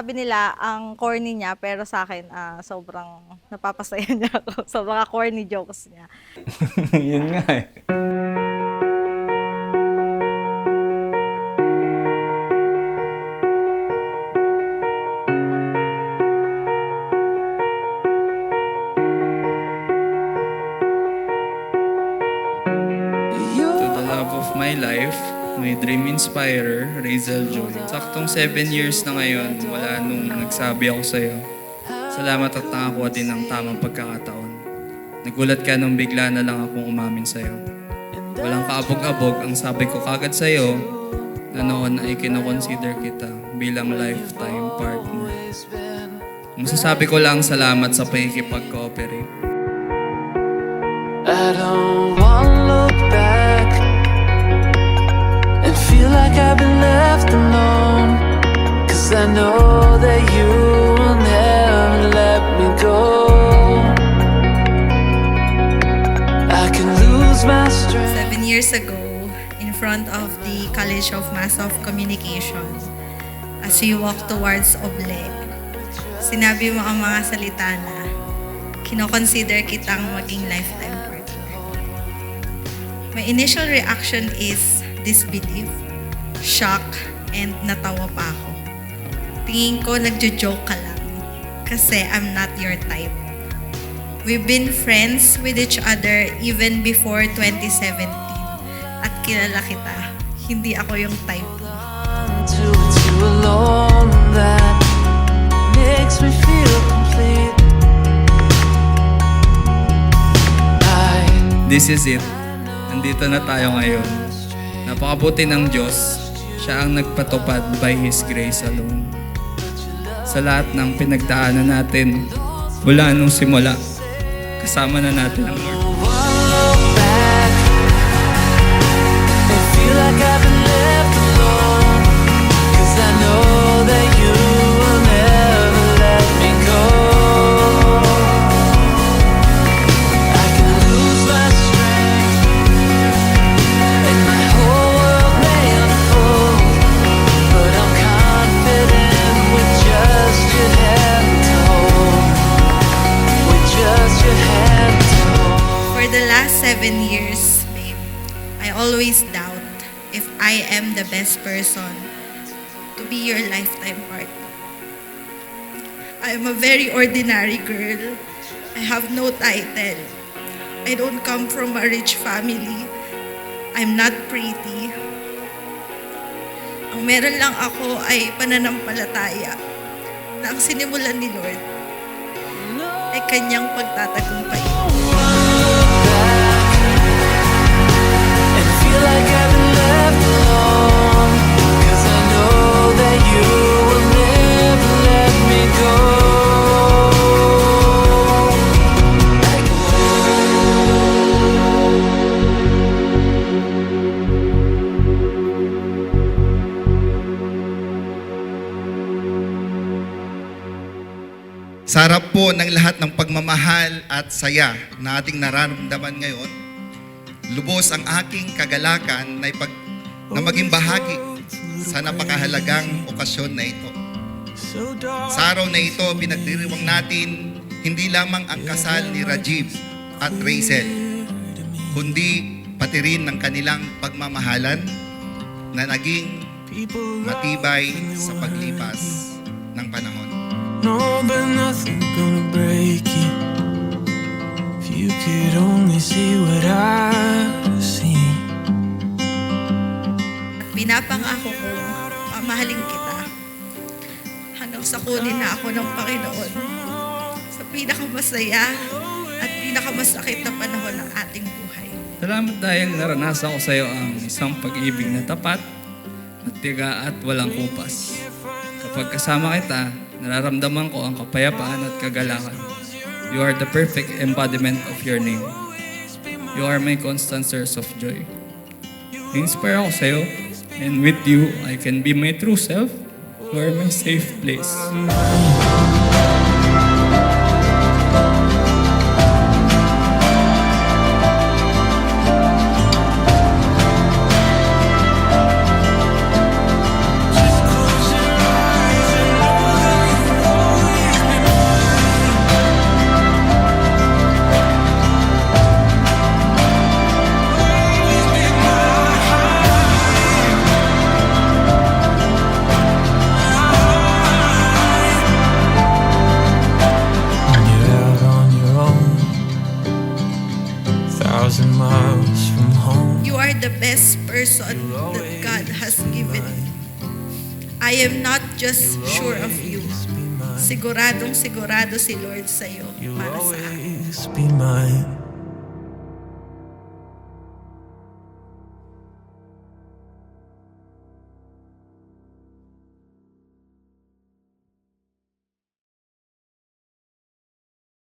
sabi nila ang corny niya, pero sa akin sobrang napapasaya niya ako sa mga corny jokes niya. Yun nga eh. To the love of my life, my dream inspirer, Razel Joy. Saktong 7 years na ngayon, wala nung nagsabi ako sa'yo. Salamat at nakakuha din ng tamang pagkakataon. Nagulat ka nung bigla na lang akong umamin sa'yo. Walang kaabog-abog ang sabi ko kagad sa'yo na noon ay kinoconsider kita bilang lifetime partner. Masasabi ko lang salamat sa pakikipag-cooperate. I don't wanna look back and feel like I've been left alone, 'cause I know that you will never let me go. I can lose my strength. 7 years ago, in front of the College of Mass of Communication, as we walk towards Oble, sinabi mo ang mga salita na kinoconsider kitang maging lifetime partner. My initial reaction is disbelief, shock, and natawa pa ako. Tingin ko nagjo-joke ka lang kasi I'm not your type. We've been friends with each other even before 2017 at kilala kita. Hindi ako yung type mo. To with you alone, that makes me feel complete. This is it. Nandito na tayo ngayon. Napakabuti ng Diyos. Siya ang nagpatupad by His grace alone. Sa lahat ng pinagdaanan natin, mula nung simula, kasama na natin ang Lord. Look back and feel like I've been left alone, 'cause I know that you will never let me go. I can lose my strength and my whole world may unfold, but I'm confident with just your hand to hold, with just your hand to hold. For the last 7 years, babe, I always doubt if I am the best person to be your lifetime partner. I am a very ordinary girl. I have no title. I don't come from a rich family. I'm not pretty. Ang meron lang ako ay pananampalataya na ang sinimulan ni Lord ay kanyang pagtatagumpay. And feel like I've been left alone, 'cause I know that you will never let me go. Sa harap po ng lahat ng pagmamahal at saya na ating nararamdaman ngayon, lubos ang aking kagalakan na maging bahagi sa napakahalagang okasyon na ito. Sa araw na ito, pinagdiriwang natin hindi lamang ang kasal ni Rajiv at Razel, kundi pati rin ng kanilang pagmamahalan na naging matibay sa paglipas ng panahon. No, but nothing gonna break you. If you could only see what I see. Pinapangako ko, mamahalin kita hanggang sa kunin na ako ng Panginoon sa pinakamasaya at pinakamasakit na panahon ng ating buhay. Salamat dahil naranasan ko sa iyo ang isang pag-ibig na tapat, matiga at walang kupas. Kapag kasama kita, nararamdaman ko ang kapayapaan at kagalakan. You are the perfect embodiment of your name. You are my constant source of joy. Na-inspire ako sa'yo, and with you, I can be my true self. You are my safe place. best person that God has given me. I am not just sure of you. Siguradong sigurado si Lord sa'yo para sa akin. Always be mine.